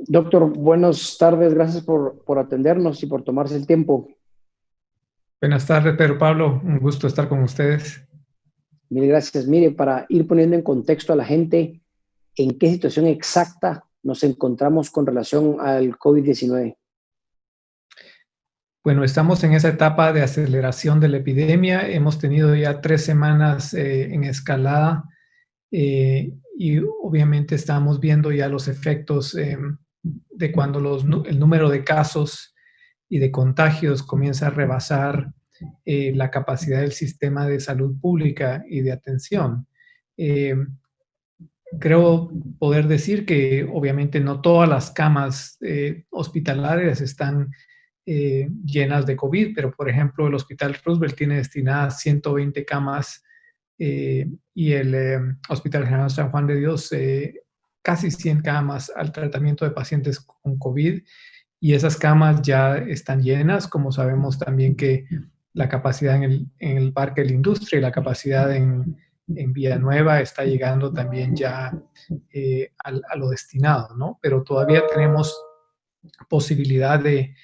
Doctor, buenas tardes, gracias por atendernos y por tomarse el tiempo. Buenas tardes, Pedro Pablo. Un gusto estar con ustedes. Mil gracias. Mire, para ir poniendo en contexto a la gente, ¿en qué situación exacta nos encontramos con relación al COVID-19? Bueno, estamos en esa etapa de aceleración de la epidemia. Hemos tenido ya 3 semanas en escalada y obviamente estamos viendo ya los efectos de cuando el número de casos y de contagios comienza a rebasar la capacidad del sistema de salud pública y de atención. Eh, Creo poder decir que obviamente no todas las camas hospitalarias están llenas de COVID, pero por ejemplo el Hospital Roosevelt tiene destinadas 120 camas y el Hospital General San Juan de Dios casi 100 camas al tratamiento de pacientes con COVID, y esas camas ya están llenas. Como sabemos también que la capacidad en el Parque de la Industria y la capacidad en Villanueva está llegando también ya a lo destinado, ¿no? Pero todavía tenemos posibilidad de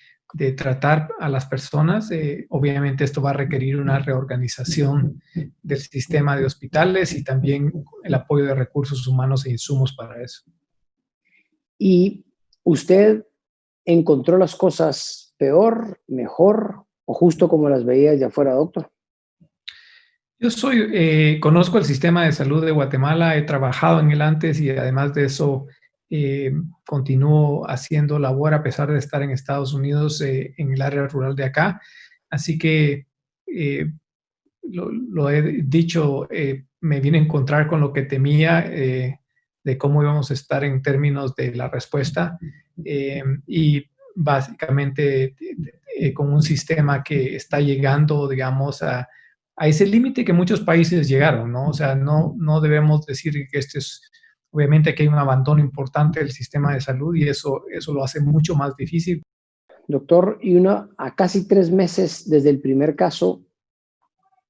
tratar a las personas. Obviamente esto va a requerir una reorganización del sistema de hospitales y también el apoyo de recursos humanos e insumos para eso. ¿Y usted encontró las cosas peor, mejor o justo como las veía ya fuera, doctor? Conozco el sistema de salud de Guatemala, he trabajado en él antes y además de eso eh, continúo haciendo labor a pesar de estar en Estados Unidos en el área rural de acá. Así que eh, lo he dicho, me vine a encontrar con lo que temía de cómo íbamos a estar en términos de la respuesta y básicamente con un sistema que está llegando, digamos, a ese límite que muchos países llegaron, ¿no? O sea, no debemos decir que este es, obviamente que hay un abandono importante del sistema de salud y eso lo hace mucho más difícil. Doctor, a casi 3 meses desde el primer caso,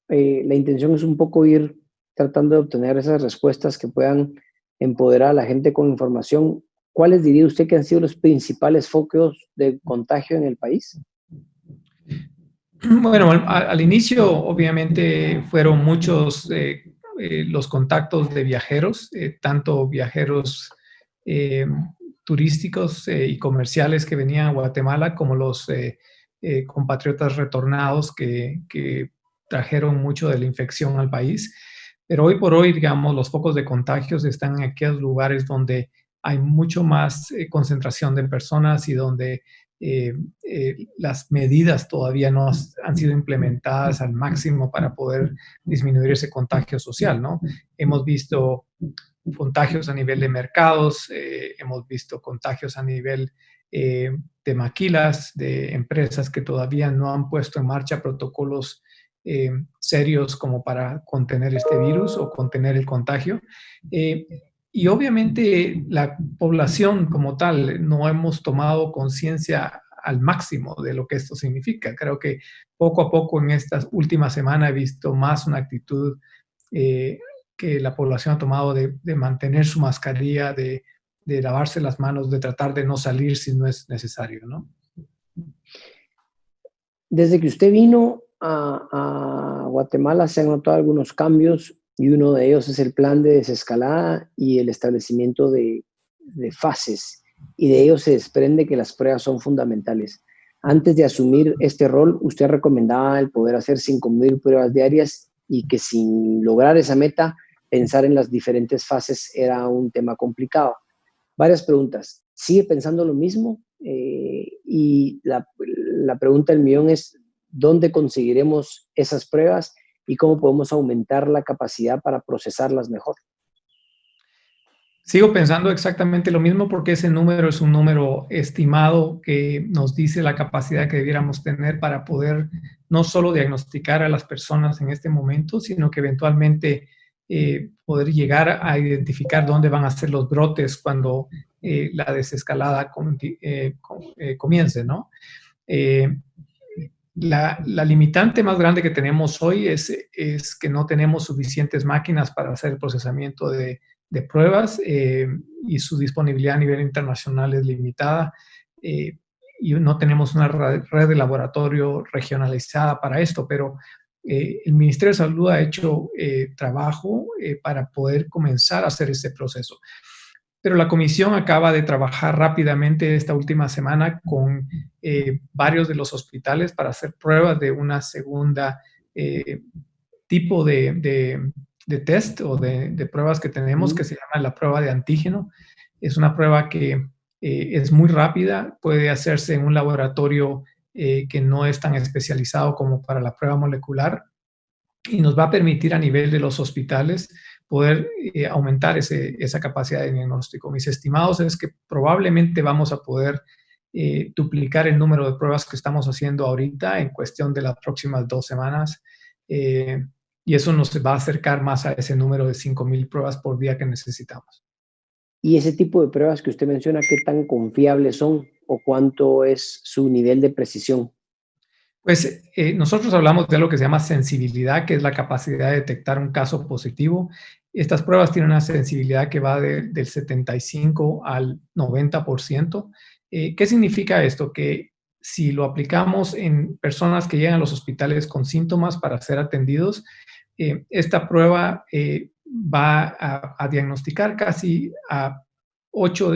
la intención es un poco ir tratando de obtener esas respuestas que puedan empoderar a la gente con información. ¿Cuáles diría usted que han sido los principales focos de contagio en el país? Bueno, al inicio obviamente fueron muchos los contactos de viajeros, tanto viajeros eh, turísticos y comerciales que venían a Guatemala, como los compatriotas retornados que trajeron mucho de la infección al país. Pero hoy por hoy, digamos, los focos de contagios están en aquellos lugares donde hay mucho más concentración de personas y donde las medidas todavía no han sido implementadas al máximo para poder disminuir ese contagio social, ¿no? Hemos visto contagios a nivel de mercados, hemos visto contagios a nivel de maquilas, de empresas que todavía no han puesto en marcha protocolos serios como para contener este virus o contener el contagio. Eh, y obviamente la población como tal no hemos tomado conciencia al máximo de lo que esto significa. Creo que poco a poco en estas últimas semanas he visto más una actitud eh, que la población ha tomado de mantener su mascarilla, de lavarse las manos, de tratar de no salir si no es necesario, ¿no? Desde que usted vino a Guatemala se han notado algunos cambios y uno de ellos es el plan de desescalada y el establecimiento de fases. Y de ellos se desprende que las pruebas son fundamentales. Antes de asumir este rol, usted recomendaba el poder hacer 5,000 pruebas diarias y que sin lograr esa meta, pensar en las diferentes fases era un tema complicado. Varias preguntas. ¿Sigue pensando lo mismo? Y la pregunta del millón es, ¿dónde conseguiremos esas pruebas y cómo podemos aumentar la capacidad para procesarlas mejor? Sigo pensando exactamente lo mismo porque ese número es un número estimado que nos dice la capacidad que debiéramos tener para poder no solo diagnosticar a las personas en este momento, sino que eventualmente poder llegar a identificar dónde van a ser los brotes cuando la desescalada comience, ¿no? Eh, la limitante más grande que tenemos hoy es que no tenemos suficientes máquinas para hacer el procesamiento de pruebas y su disponibilidad a nivel internacional es limitada y no tenemos una red de laboratorio regionalizada para esto, pero el Ministerio de Salud ha hecho trabajo para poder comenzar a hacer este proceso. Pero la comisión acaba de trabajar rápidamente esta última semana con varios de los hospitales para hacer pruebas de una segunda tipo de test o de pruebas que tenemos que se llama la prueba de antígeno. Es una prueba que es muy rápida, puede hacerse en un laboratorio que no es tan especializado como para la prueba molecular y nos va a permitir a nivel de los hospitales poder aumentar esa capacidad de diagnóstico. Mis estimados es que probablemente vamos a poder duplicar el número de pruebas que estamos haciendo ahorita en cuestión de las próximas 2 semanas y eso nos va a acercar más a ese número de 5,000 pruebas por día que necesitamos. Y ese tipo de pruebas que usted menciona, ¿qué tan confiables son o cuánto es su nivel de precisión? Pues nosotros hablamos de algo que se llama sensibilidad, que es la capacidad de detectar un caso positivo. Estas pruebas tienen una sensibilidad que va del 75 al 90%. ¿Qué significa esto? Que si lo aplicamos en personas que llegan a los hospitales con síntomas para ser atendidos, esta prueba va a diagnosticar casi a 8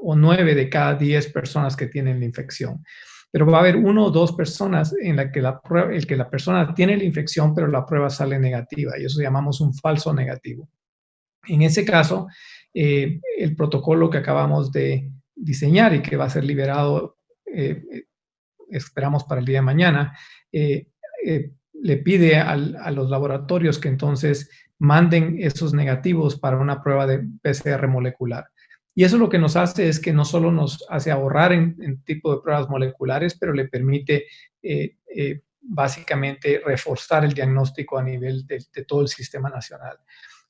o 9 de cada 10 personas que tienen la infección. Pero va a haber 1 o 2 personas en la que la persona tiene la infección, pero la prueba sale negativa, y eso llamamos un falso negativo. En ese caso, el protocolo que acabamos de diseñar y que va a ser liberado, esperamos para el día de mañana, le pide a los laboratorios que entonces manden esos negativos para una prueba de PCR molecular. Y eso lo que nos hace es que no solo nos hace ahorrar en tipo de pruebas moleculares, pero le permite básicamente reforzar el diagnóstico a nivel de todo el sistema nacional.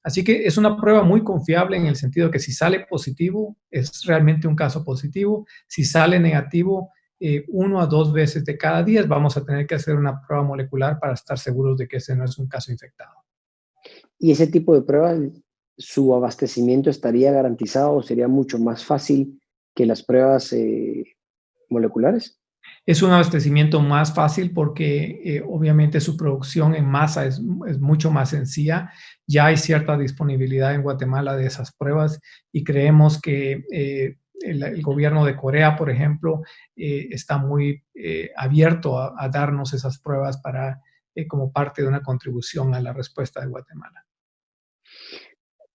Así que es una prueba muy confiable en el sentido que si sale positivo, es realmente un caso positivo. Si sale negativo, 1 a 2 veces de cada 10 vamos a tener que hacer una prueba molecular para estar seguros de que ese no es un caso infectado. ¿Y ese tipo de pruebas, su abastecimiento estaría garantizado o sería mucho más fácil que las pruebas moleculares? Es un abastecimiento más fácil porque obviamente su producción en masa es mucho más sencilla. Ya hay cierta disponibilidad en Guatemala de esas pruebas y creemos que el gobierno de Corea, por ejemplo, está muy abierto a darnos esas pruebas para, como parte de una contribución a la respuesta de Guatemala.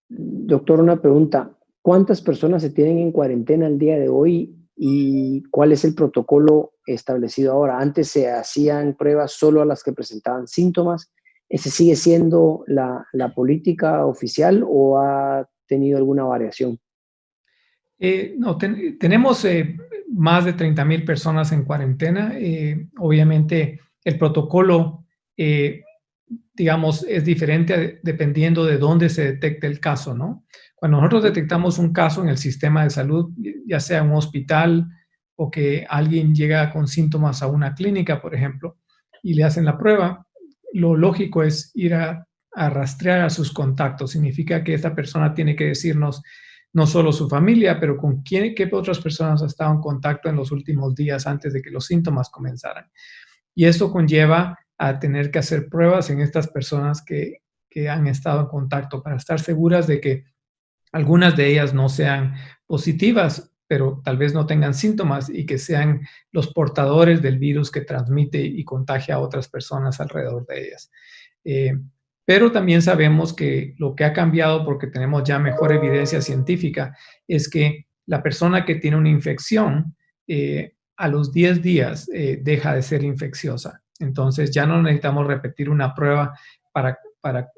Doctor, una pregunta. ¿Cuántas personas se tienen en cuarentena el día de hoy y cuál es el protocolo establecido ahora? Antes se hacían pruebas solo a las que presentaban síntomas. ¿Ese sigue siendo la política oficial o ha tenido alguna variación? No, tenemos más de 30,000 personas en cuarentena. Obviamente, el protocolo, digamos, es diferente dependiendo de dónde se detecte el caso, ¿no? Cuando nosotros detectamos un caso en el sistema de salud, ya sea un hospital o que alguien llega con síntomas a una clínica, por ejemplo, y le hacen la prueba, lo lógico es ir a rastrear a sus contactos. Significa que esta persona tiene que decirnos no solo su familia, pero con qué otras personas ha estado en contacto en los últimos días antes de que los síntomas comenzaran. Y esto conlleva a tener que hacer pruebas en estas personas que han estado en contacto para estar seguras de que algunas de ellas no sean positivas, pero tal vez no tengan síntomas y que sean los portadores del virus que transmite y contagia a otras personas alrededor de ellas. Eh, pero también sabemos que lo que ha cambiado, porque tenemos ya mejor evidencia científica, es que la persona que tiene una infección a los 10 días deja de ser infecciosa. Entonces ya no necesitamos repetir una prueba para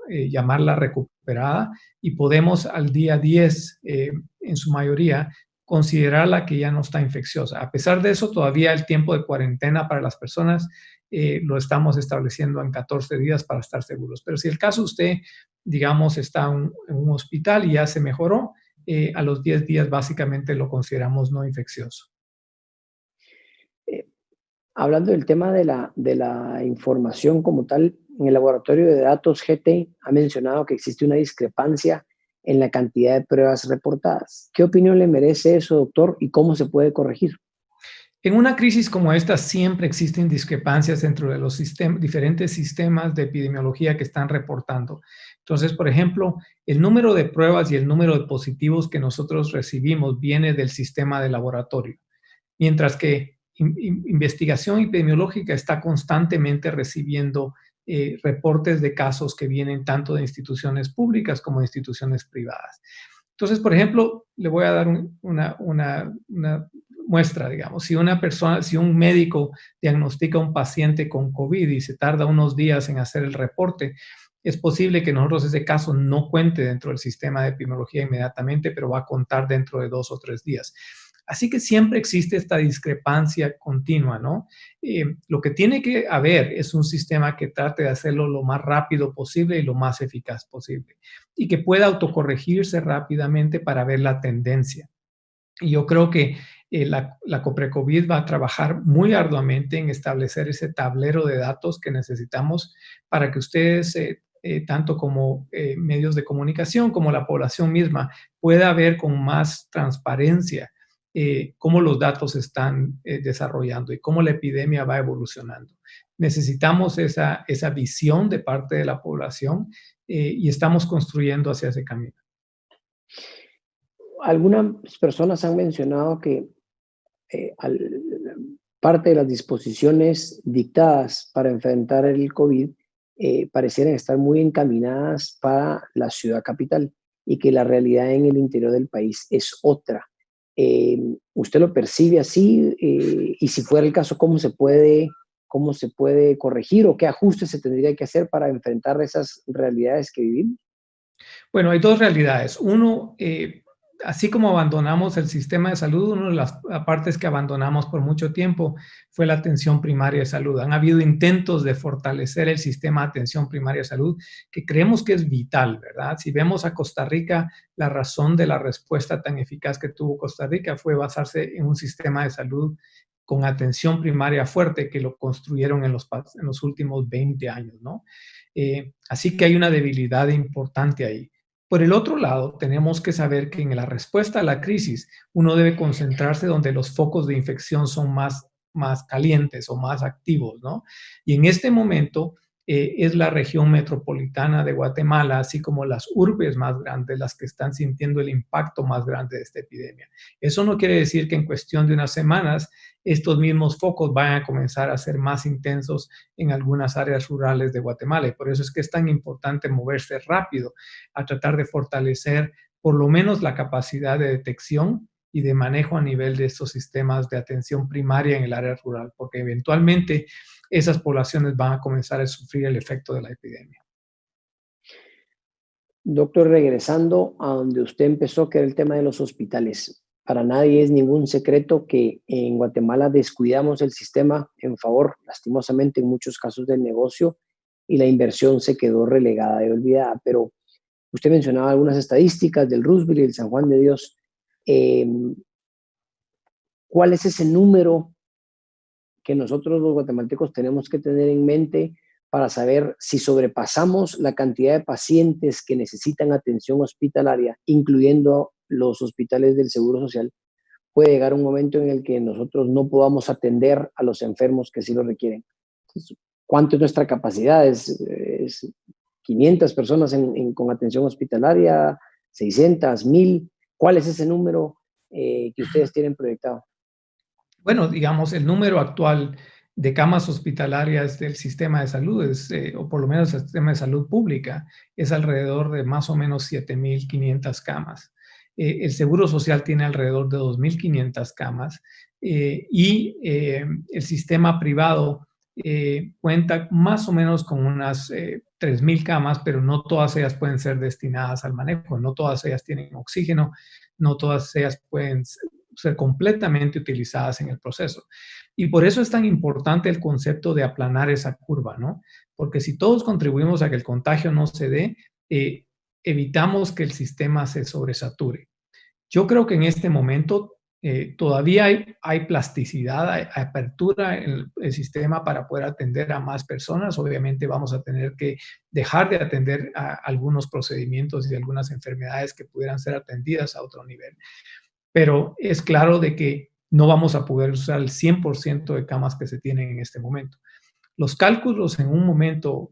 llamarla recuperada y podemos al día 10, en su mayoría, considerarla que ya no está infecciosa. A pesar de eso, todavía el tiempo de cuarentena para las personas lo estamos estableciendo en 14 días para estar seguros. Pero si el caso usted, digamos, está en un hospital y ya se mejoró, a los 10 días básicamente lo consideramos no infeccioso. Hablando del tema de la información como tal, en el laboratorio de datos GT ha mencionado que existe una discrepancia en la cantidad de pruebas reportadas. ¿Qué opinión le merece eso, doctor, y cómo se puede corregir? En una crisis como esta siempre existen discrepancias dentro de los diferentes sistemas de epidemiología que están reportando. Entonces, por ejemplo, el número de pruebas y el número de positivos que nosotros recibimos viene del sistema de laboratorio, mientras que investigación epidemiológica está constantemente recibiendo reportes de casos que vienen tanto de instituciones públicas como de instituciones privadas. Entonces, por ejemplo, le voy a dar una muestra, digamos, si una persona, si un médico diagnostica a un paciente con COVID y se tarda unos días en hacer el reporte, es posible que nosotros ese caso no cuente dentro del sistema de epidemiología inmediatamente, pero va a contar dentro de 2 o 3 días. Así que siempre existe esta discrepancia continua, ¿no? Lo que tiene que haber es un sistema que trate de hacerlo lo más rápido posible y lo más eficaz posible y que pueda autocorregirse rápidamente para ver la tendencia. Y yo creo que la COPRECOVID va a trabajar muy arduamente en establecer ese tablero de datos que necesitamos para que ustedes, tanto como medios de comunicación como la población misma, pueda ver con más transparencia cómo los datos se están desarrollando y cómo la epidemia va evolucionando. Necesitamos esa visión de parte de la población y estamos construyendo hacia ese camino. Algunas personas han mencionado que parte de las disposiciones dictadas para enfrentar el COVID parecieran estar muy encaminadas para la ciudad capital y que la realidad en el interior del país es otra. ¿Usted lo percibe así? Y si fuera el caso, cómo se puede corregir o qué ajustes se tendría que hacer para enfrentar esas realidades que vivimos? Bueno, hay dos realidades. Uno, así como abandonamos el sistema de salud, una de las partes que abandonamos por mucho tiempo fue la atención primaria de salud. Han habido intentos de fortalecer el sistema de atención primaria de salud que creemos que es vital, ¿verdad? Si vemos a Costa Rica, la razón de la respuesta tan eficaz que tuvo Costa Rica fue basarse en un sistema de salud con atención primaria fuerte que lo construyeron en los últimos 20 años, ¿no? Así que hay una debilidad importante ahí. Por el otro lado, tenemos que saber que en la respuesta a la crisis, uno debe concentrarse donde los focos de infección son más calientes o más activos, ¿no? Y en este momento es la región metropolitana de Guatemala, así como las urbes más grandes, las que están sintiendo el impacto más grande de esta epidemia. Eso no quiere decir que en cuestión de unas semanas estos mismos focos vayan a comenzar a ser más intensos en algunas áreas rurales de Guatemala. Y por eso es que es tan importante moverse rápido a tratar de fortalecer por lo menos la capacidad de detección y de manejo a nivel de estos sistemas de atención primaria en el área rural, porque eventualmente esas poblaciones van a comenzar a sufrir el efecto de la epidemia. Doctor, regresando a donde usted empezó, que era el tema de los hospitales. Para nadie es ningún secreto que en Guatemala descuidamos el sistema en favor, lastimosamente, en muchos casos del negocio y la inversión se quedó relegada y olvidada. Pero usted mencionaba algunas estadísticas del Roosevelt y el San Juan de Dios. Eh, ¿Cuál es ese número que nosotros los guatemaltecos tenemos que tener en mente para saber si sobrepasamos la cantidad de pacientes que necesitan atención hospitalaria, incluyendo los hospitales del Seguro Social? Puede llegar un momento en el que nosotros no podamos atender a los enfermos que sí lo requieren. Entonces, ¿cuánto es nuestra capacidad? ¿Es 500 personas con atención hospitalaria? ¿600? ¿1000? ¿Cuál es ese número que ustedes tienen proyectado? Bueno, digamos, el número actual de camas hospitalarias del sistema de salud, o por lo menos el sistema de salud pública, es alrededor de más o menos 7,500 camas. El Seguro Social tiene alrededor de 2,500 camas y el sistema privado cuenta más o menos con unas 3,000 camas, pero no todas ellas pueden ser destinadas al manejo, no todas ellas tienen oxígeno, no todas ellas pueden ser completamente utilizadas en el proceso. Y por eso es tan importante el concepto de aplanar esa curva, ¿no? Porque si todos contribuimos a que el contagio no se dé, evitamos que el sistema se sobresature. Yo creo que en este momento Todavía hay plasticidad, hay apertura en el sistema para poder atender a más personas. Obviamente vamos a tener que dejar de atender a algunos procedimientos y algunas enfermedades que pudieran ser atendidas a otro nivel. Pero es claro de que no vamos a poder usar el 100% de camas que se tienen en este momento. Los cálculos en un momento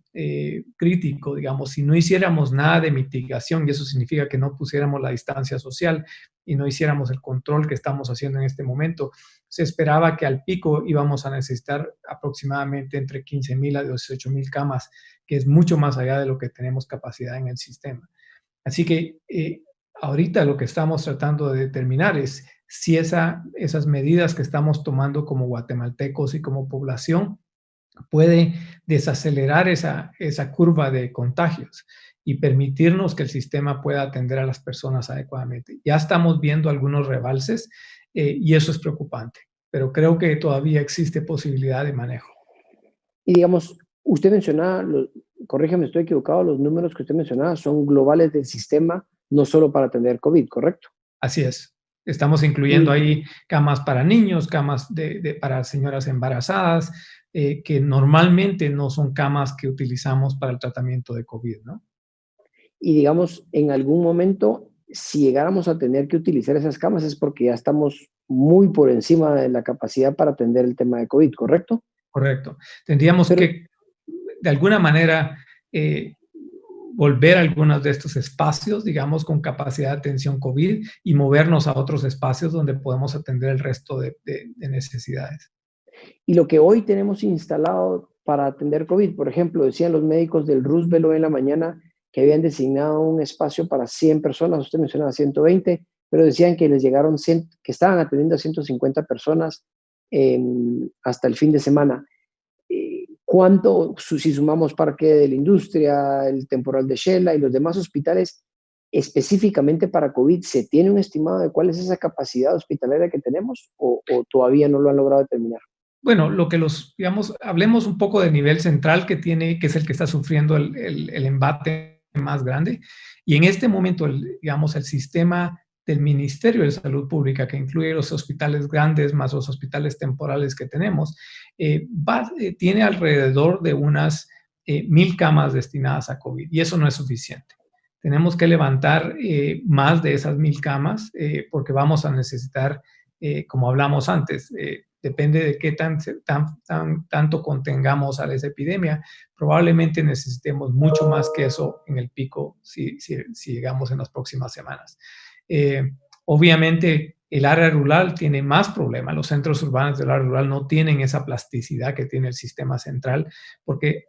crítico, digamos, si no hiciéramos nada de mitigación, y eso significa que no pusiéramos la distancia social y no hiciéramos el control que estamos haciendo en este momento, se esperaba que al pico íbamos a necesitar aproximadamente entre 15,000 a 18,000 camas, que es mucho más allá de lo que tenemos capacidad en el sistema. Así que ahorita lo que estamos tratando de determinar es si esas medidas que estamos tomando como guatemaltecos y como población puede desacelerar esa curva de contagios y permitirnos que el sistema pueda atender a las personas adecuadamente. Ya estamos viendo algunos rebalses y eso es preocupante, pero creo que todavía existe posibilidad de manejo. Y digamos, usted mencionaba, corrígeme, estoy equivocado, los números que usted mencionaba son globales del sistema, no solo para atender COVID, ¿correcto? Así es. Estamos incluyendo ahí camas para niños, camas para señoras embarazadas, que normalmente no son camas que utilizamos para el tratamiento de COVID, ¿no? Y digamos, en algún momento, si llegáramos a tener que utilizar esas camas es porque ya estamos muy por encima de la capacidad para atender el tema de COVID, ¿correcto? Correcto. Tendríamos Pero, que, de alguna manera, volver a algunos de estos espacios, digamos, con capacidad de atención COVID y movernos a otros espacios donde podemos atender el resto de necesidades. y lo que hoy tenemos instalado para atender COVID, por ejemplo, decían los médicos del Roosevelt hoy en la mañana que habían designado un espacio para 100 personas, usted mencionaba 120, pero decían que les llegaron 100, que estaban atendiendo a 150 personas hasta el fin de semana. ¿Cuánto, si sumamos Parque de la Industria, el Temporal de Shela y los demás hospitales, específicamente para COVID, se tiene un estimado de cuál es esa capacidad hospitalaria que tenemos o todavía no lo han logrado determinar? Bueno, digamos, hablemos un poco del nivel central que es el que está sufriendo el embate más grande. Y en este momento, digamos, el sistema del Ministerio de Salud Pública, que incluye los hospitales grandes más los hospitales temporales que tenemos, tiene alrededor de unas 1,000 camas destinadas a COVID, y eso no es suficiente. Tenemos que levantar más de esas 1,000 camas porque vamos a necesitar, como hablamos antes, depende de qué tanto contengamos a esa epidemia, probablemente necesitemos mucho más que eso en el pico si llegamos en las próximas semanas. Obviamente, el área rural tiene más problemas. Los centros urbanos del área rural no tienen esa plasticidad que tiene el sistema central, porque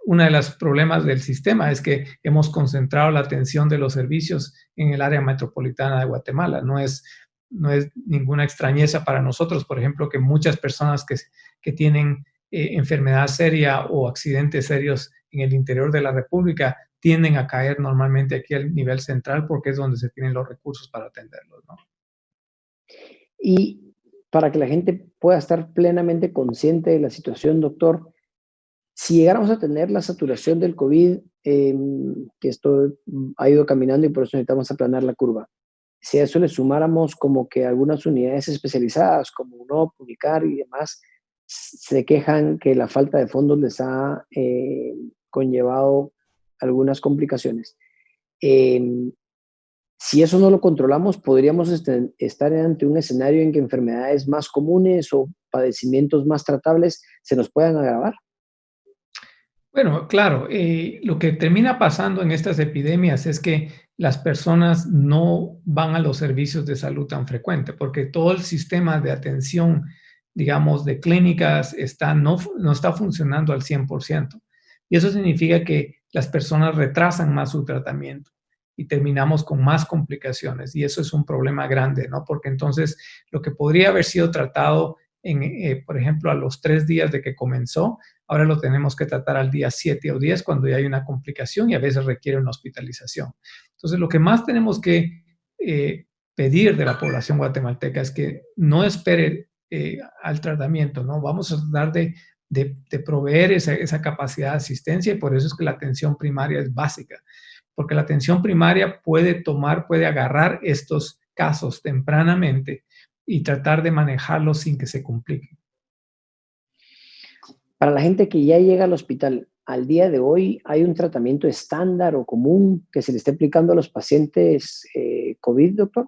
uno de los problemas del sistema es que hemos concentrado la atención de los servicios en el área metropolitana de Guatemala. No es ninguna extrañeza para nosotros, por ejemplo, que muchas personas que tienen enfermedad seria o accidentes serios en el interior de la República tienden a caer normalmente aquí al nivel central porque es donde se tienen los recursos para atenderlos, ¿no? Y para que la gente pueda estar plenamente consciente de la situación, doctor, si llegáramos a tener la saturación del COVID, que esto ha ido caminando y por eso necesitamos aplanar la curva, si a eso le sumáramos como que algunas unidades especializadas como UNOP, Unicar y demás, se quejan que la falta de fondos les ha conllevado algunas complicaciones. Si eso no lo controlamos, podríamos estar ante un escenario en que enfermedades más comunes o padecimientos más tratables se nos puedan agravar. Bueno, claro, lo que termina pasando en estas epidemias es que las personas no van a los servicios de salud tan frecuente, porque todo el sistema de atención, digamos, de clínicas no está funcionando al 100%. Y eso significa que las personas retrasan más su tratamiento y terminamos con más complicaciones. Y eso es un problema grande, ¿no? Porque entonces lo que podría haber sido tratado, por ejemplo, a los 3 días de que comenzó, ahora lo tenemos que tratar al día 7 o 10 cuando ya hay una complicación y a veces requiere una hospitalización. Entonces, lo que más tenemos que pedir de la población guatemalteca es que no espere al tratamiento, ¿no? Vamos a tratar de proveer esa capacidad de asistencia y por eso es que la atención primaria es básica, porque la atención primaria puede agarrar estos casos tempranamente y tratar de manejarlos sin que se complique. Para la gente que ya llega al hospital, al día de hoy, ¿hay un tratamiento estándar o común que se le esté aplicando a los pacientes COVID, doctor?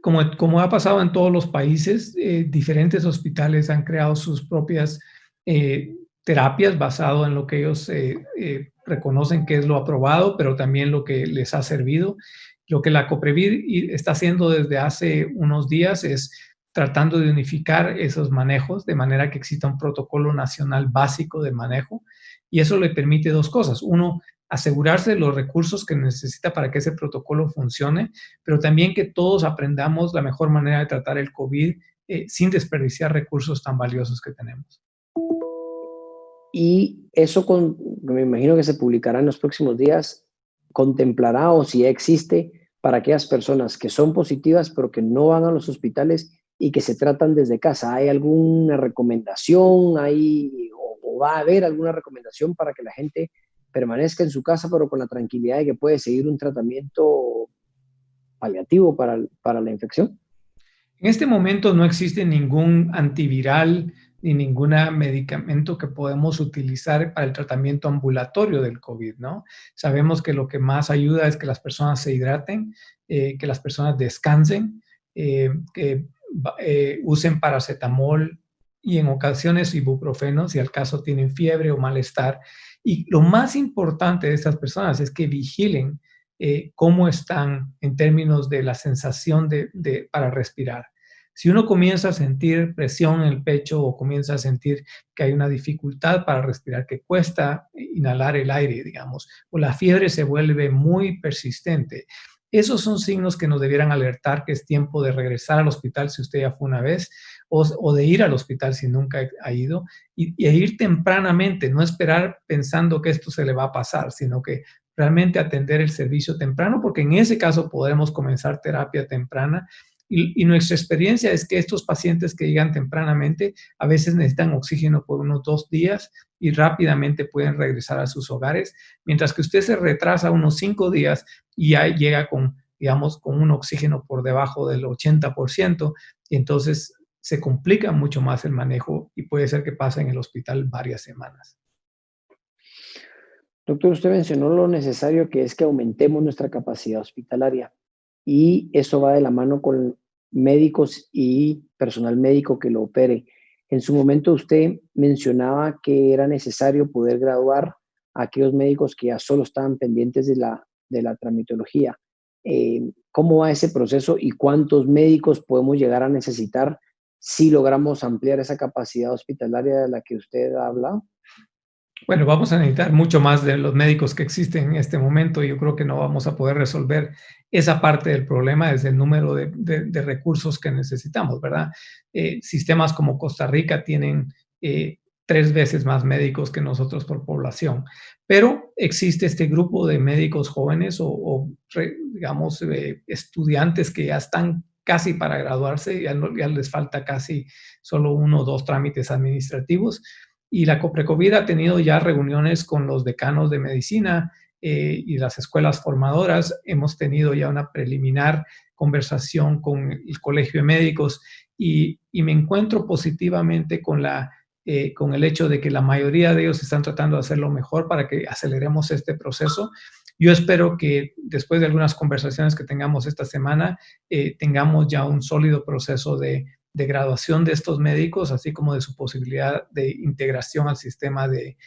Como ha pasado en todos los países, diferentes hospitales han creado sus propias eh, terapias basado en lo que ellos reconocen que es lo aprobado, pero también lo que les ha servido. Lo que la COPREVIR está haciendo desde hace unos días es tratando de unificar esos manejos de manera que exista un protocolo nacional básico de manejo, y eso le permite dos cosas. Uno, asegurarse de los recursos que necesita para que ese protocolo funcione, pero también que todos aprendamos la mejor manera de tratar el COVID sin desperdiciar recursos tan valiosos que tenemos. Y eso, me imagino que se publicará en los próximos días, contemplará o si ya existe para aquellas personas que son positivas pero que no van a los hospitales y que se tratan desde casa. ¿Hay alguna recomendación? ¿O va a haber alguna recomendación para que la gente permanezca en su casa pero con la tranquilidad de que puede seguir un tratamiento paliativo para la infección? En este momento no existe ningún antiviral ni ningún medicamento que podemos utilizar para el tratamiento ambulatorio del COVID, ¿no? Sabemos que lo que más ayuda es que las personas se hidraten, que las personas descansen, que usen paracetamol y en ocasiones ibuprofeno si al caso tienen fiebre o malestar. Y lo más importante de estas personas es que vigilen cómo están en términos de la sensación para respirar. Si uno comienza a sentir presión en el pecho o comienza a sentir que hay una dificultad para respirar, que cuesta inhalar el aire, digamos, o la fiebre se vuelve muy persistente, esos son signos que nos debieran alertar que es tiempo de regresar al hospital si usted ya fue una vez, o de ir al hospital si nunca ha ido, y ir tempranamente, no esperar pensando que esto se le va a pasar, sino que realmente atender el servicio temprano, porque en ese caso podremos comenzar terapia temprana. Y nuestra experiencia es que estos pacientes que llegan tempranamente a veces necesitan oxígeno por unos 2 días y rápidamente pueden regresar a sus hogares, mientras que usted se retrasa unos 5 días y ya llega con, digamos, con un oxígeno por debajo del 80%, y entonces se complica mucho más el manejo y puede ser que pase en el hospital varias semanas. Doctor, usted mencionó lo necesario que es que aumentemos nuestra capacidad hospitalaria y eso va de la mano con médicos y personal médico que lo opere. En su momento usted mencionaba que era necesario poder graduar a aquellos médicos que ya solo estaban pendientes de la tramitología. ¿Cómo va ese proceso y cuántos médicos podemos llegar a necesitar si logramos ampliar esa capacidad hospitalaria de la que usted ha hablado? Bueno, vamos a necesitar mucho más de los médicos que existen en este momento. Yo creo que no vamos a poder resolver esa parte del problema desde el número de recursos que necesitamos, ¿verdad? Sistemas como Costa Rica tienen 3 veces más médicos que nosotros por población, pero existe este grupo de médicos jóvenes digamos, estudiantes que ya están casi para graduarse, ya les falta casi solo 1 o 2 trámites administrativos. Y la COPRECOVID ha tenido ya reuniones con los decanos de medicina y las escuelas formadoras. Hemos tenido ya una preliminar conversación con el Colegio de Médicos y me encuentro positivamente con el hecho de que la mayoría de ellos están tratando de hacer lo mejor para que aceleremos este proceso. Yo espero que después de algunas conversaciones que tengamos esta semana, tengamos ya un sólido proceso de graduación de estos médicos, así como de su posibilidad de integración al sistema de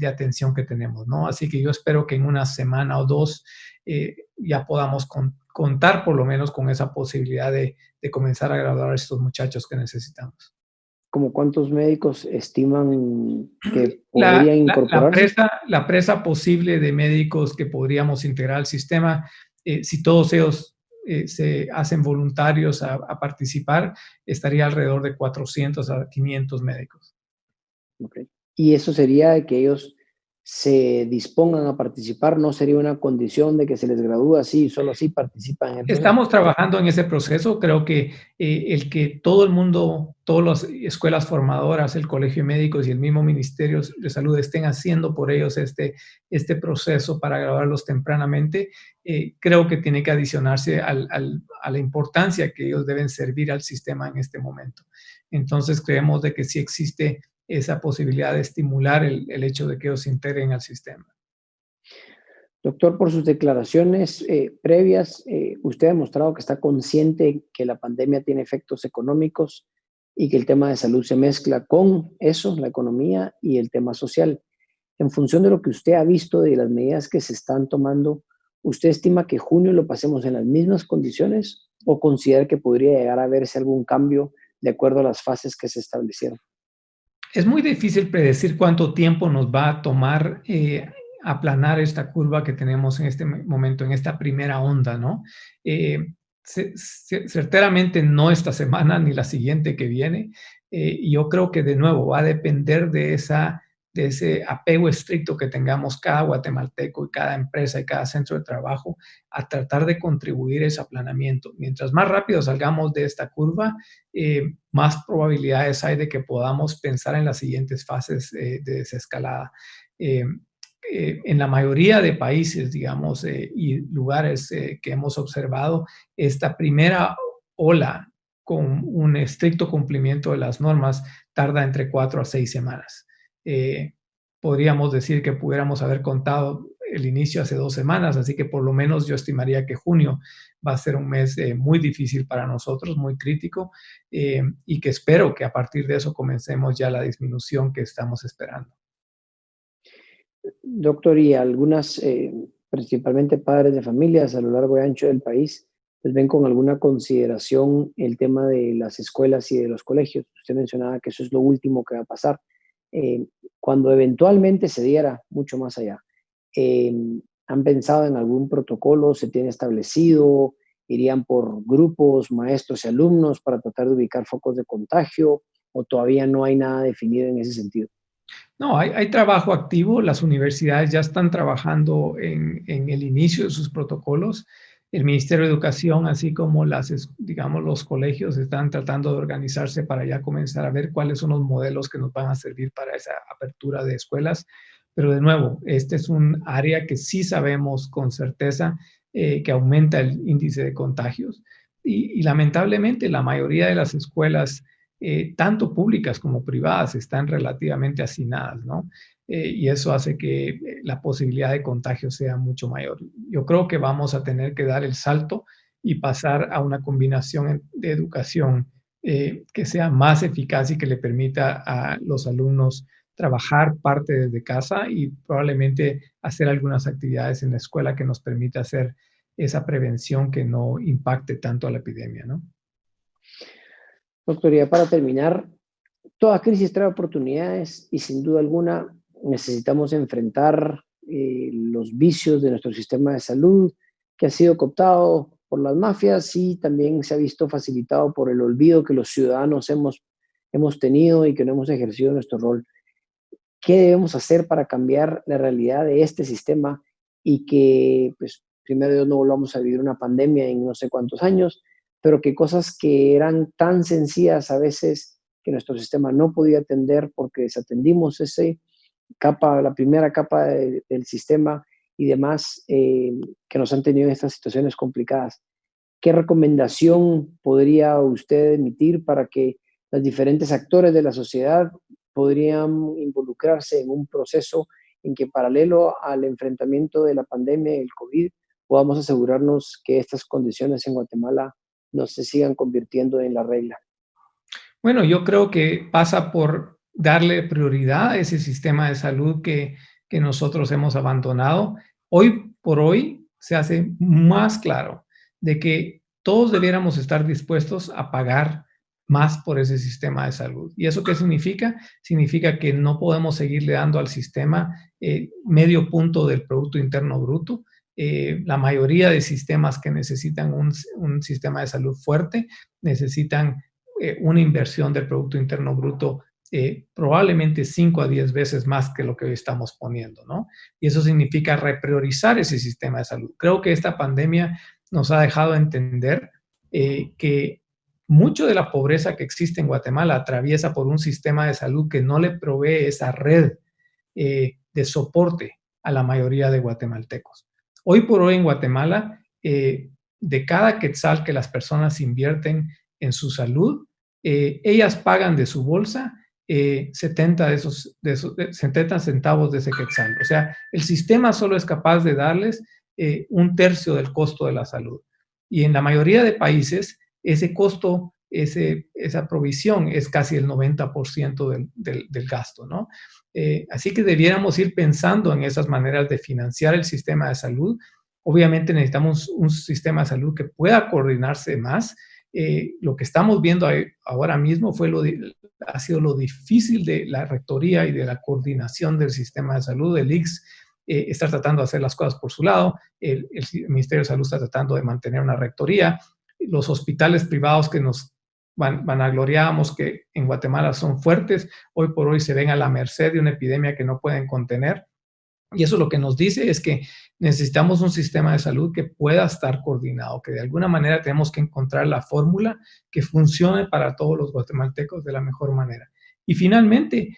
atención que tenemos, ¿no? Así que yo espero que en una semana o 2 ya podamos contar por lo menos con esa posibilidad de comenzar a graduar a estos muchachos que necesitamos. ¿Cómo cuántos médicos estiman que podrían incorporarse? La presa posible de médicos que podríamos integrar al sistema, si todos ellos se hacen voluntarios a participar, estaría alrededor de 400 a 500 médicos. Okay. Y eso sería de que ellos se dispongan a participar, no sería una condición de que se les gradúe así, solo así participan en el proceso. Estamos trabajando en ese proceso. Creo que el que todo el mundo, todas las escuelas formadoras, el Colegio de Médicos y el mismo Ministerio de Salud estén haciendo por ellos este proceso para graduarlos tempranamente, creo que tiene que adicionarse a la importancia que ellos deben servir al sistema en este momento. Entonces, creemos de que sí existe esa posibilidad de estimular el hecho de que ellos se integren al sistema. Doctor, por sus declaraciones previas, usted ha demostrado que está consciente que la pandemia tiene efectos económicos y que el tema de salud se mezcla con eso, la economía y el tema social. En función de lo que usted ha visto de las medidas que se están tomando, ¿usted estima que junio lo pasemos en las mismas condiciones o considera que podría llegar a verse algún cambio de acuerdo a las fases que se establecieron? Es muy difícil predecir cuánto tiempo nos va a tomar aplanar esta curva que tenemos en este momento, en esta primera onda, ¿no? Certeramente no esta semana ni la siguiente que viene. Yo creo que de nuevo va a depender de ese apego estricto que tengamos cada guatemalteco y cada empresa y cada centro de trabajo a tratar de contribuir a ese aplanamiento. Mientras más rápido salgamos de esta curva, más probabilidades hay de que podamos pensar en las siguientes fases de desescalada. En la mayoría de países, digamos, y lugares que hemos observado, esta primera ola con un estricto cumplimiento de las normas tarda entre 4 a 6 semanas. Podríamos decir que pudiéramos haber contado el inicio hace 2 semanas, así que por lo menos yo estimaría que junio va a ser un mes muy difícil para nosotros, muy crítico, y que espero que a partir de eso comencemos ya la disminución que estamos esperando. Doctor, y algunas, principalmente padres de familias a lo largo y ancho del país, pues ven con alguna consideración el tema de las escuelas y de los colegios. Usted mencionaba que eso es lo último que va a pasar. Eh, Cuando eventualmente se diera mucho más allá, eh, ¿han pensado en algún protocolo? ¿Se tiene establecido? ¿Irían por grupos, maestros y alumnos para tratar de ubicar focos de contagio? ¿O todavía no hay nada definido en ese sentido? No, hay trabajo activo. Las universidades ya están trabajando en el inicio de sus protocolos. El Ministerio de Educación, así como digamos, los colegios, están tratando de organizarse para ya comenzar a ver cuáles son los modelos que nos van a servir para esa apertura de escuelas. Pero de nuevo, este es un área que sí sabemos con certeza que aumenta el índice de contagios. Y lamentablemente la mayoría de las escuelas tanto públicas como privadas, están relativamente hacinadas, ¿no? Y eso hace que la posibilidad de contagio sea mucho mayor. Yo creo que vamos a tener que dar el salto y pasar a una combinación de educación que sea más eficaz y que le permita a los alumnos trabajar parte desde casa y probablemente hacer algunas actividades en la escuela que nos permita hacer esa prevención que no impacte tanto a la epidemia, ¿no? Doctor, ya para terminar, toda crisis trae oportunidades y sin duda alguna necesitamos enfrentar los vicios de nuestro sistema de salud que ha sido cooptado por las mafias y también se ha visto facilitado por el olvido que los ciudadanos hemos tenido y que no hemos ejercido nuestro rol. ¿Qué debemos hacer para cambiar la realidad de este sistema y que, pues, primero Dios, no volvamos a vivir una pandemia en no sé cuántos años, pero que cosas que eran tan sencillas a veces que nuestro sistema no podía atender porque desatendimos ese capa, la primera capa del sistema y demás que nos han tenido en estas situaciones complicadas? ¿Qué recomendación podría usted emitir para que los diferentes actores de la sociedad podrían involucrarse en un proceso en que paralelo al enfrentamiento de la pandemia del COVID podamos asegurarnos que estas condiciones en Guatemala no se sigan convirtiendo en la regla? Bueno, yo creo que pasa por darle prioridad a ese sistema de salud que nosotros hemos abandonado. Hoy por hoy se hace más claro de que todos debiéramos estar dispuestos a pagar más por ese sistema de salud. ¿Y eso qué significa? Significa que no podemos seguirle dando al sistema medio punto del Producto Interno Bruto. La mayoría de sistemas que necesitan un sistema de salud fuerte necesitan una inversión del Producto Interno Bruto probablemente 5 a 10 veces más que lo que hoy estamos poniendo, ¿no? Y eso significa repriorizar ese sistema de salud. Creo que esta pandemia nos ha dejado entender que mucho de la pobreza que existe en Guatemala atraviesa por un sistema de salud que no le provee esa red de soporte a la mayoría de guatemaltecos. Hoy por hoy en Guatemala, de cada quetzal que las personas invierten en su salud, ellas pagan de su bolsa 70 centavos de ese quetzal. O sea, el sistema solo es capaz de darles un tercio del costo de la salud. Y en la mayoría de países, ese costo, esa provisión es casi el 90% del gasto, ¿no? Así que debiéramos ir pensando en esas maneras de financiar el sistema de salud. Obviamente necesitamos un sistema de salud que pueda coordinarse más. Lo que estamos viendo ahora mismo ha sido lo difícil de la rectoría y de la coordinación del sistema de salud. El ICS está tratando de hacer las cosas por su lado, el Ministerio de Salud está tratando de mantener una rectoría, los hospitales privados que nos vanagloriábamos que en Guatemala son fuertes, hoy por hoy se ven a la merced de una epidemia que no pueden contener. Y eso lo que nos dice es que necesitamos un sistema de salud que pueda estar coordinado, que de alguna manera tenemos que encontrar la fórmula que funcione para todos los guatemaltecos de la mejor manera. Y finalmente,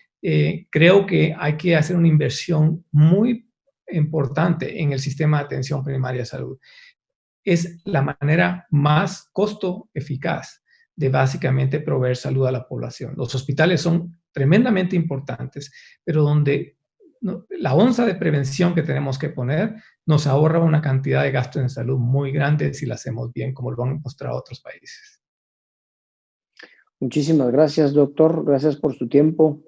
creo que hay que hacer una inversión muy importante en el sistema de atención primaria de salud. Es la manera más costo eficaz de básicamente proveer salud a la población. Los hospitales son tremendamente importantes, pero donde la onza de prevención que tenemos que poner nos ahorra una cantidad de gastos en salud muy grande si lo hacemos bien, como lo han mostrado otros países. Muchísimas gracias, doctor. Gracias por su tiempo.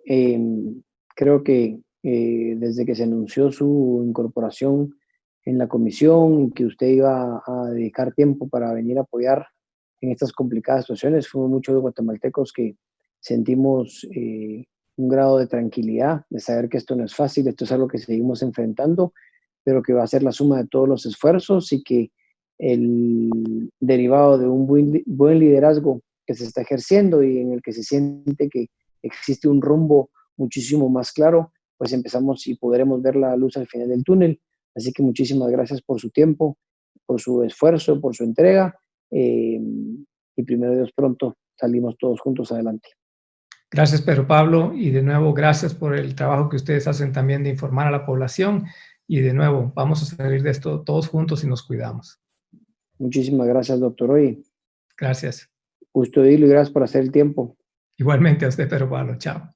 Creo que desde que se anunció su incorporación en la comisión y que usted iba a dedicar tiempo para venir a apoyar en estas complicadas situaciones, fuimos muchos guatemaltecos que sentimos un grado de tranquilidad, de saber que esto no es fácil, esto es algo que seguimos enfrentando, pero que va a ser la suma de todos los esfuerzos y que el derivado de un buen liderazgo que se está ejerciendo y en el que se siente que existe un rumbo muchísimo más claro, pues empezamos y podremos ver la luz al final del túnel. Así que muchísimas gracias por su tiempo, por su esfuerzo, por su entrega y primero Dios pronto salimos todos juntos adelante. Gracias, Pedro Pablo, y de nuevo gracias por el trabajo que ustedes hacen también de informar a la población y de nuevo vamos a salir de esto todos juntos y nos cuidamos. Muchísimas gracias, doctor. Hoy. Gracias. Gusto de irlo y gracias por hacer el tiempo. Igualmente a usted, Pedro Pablo. Chao.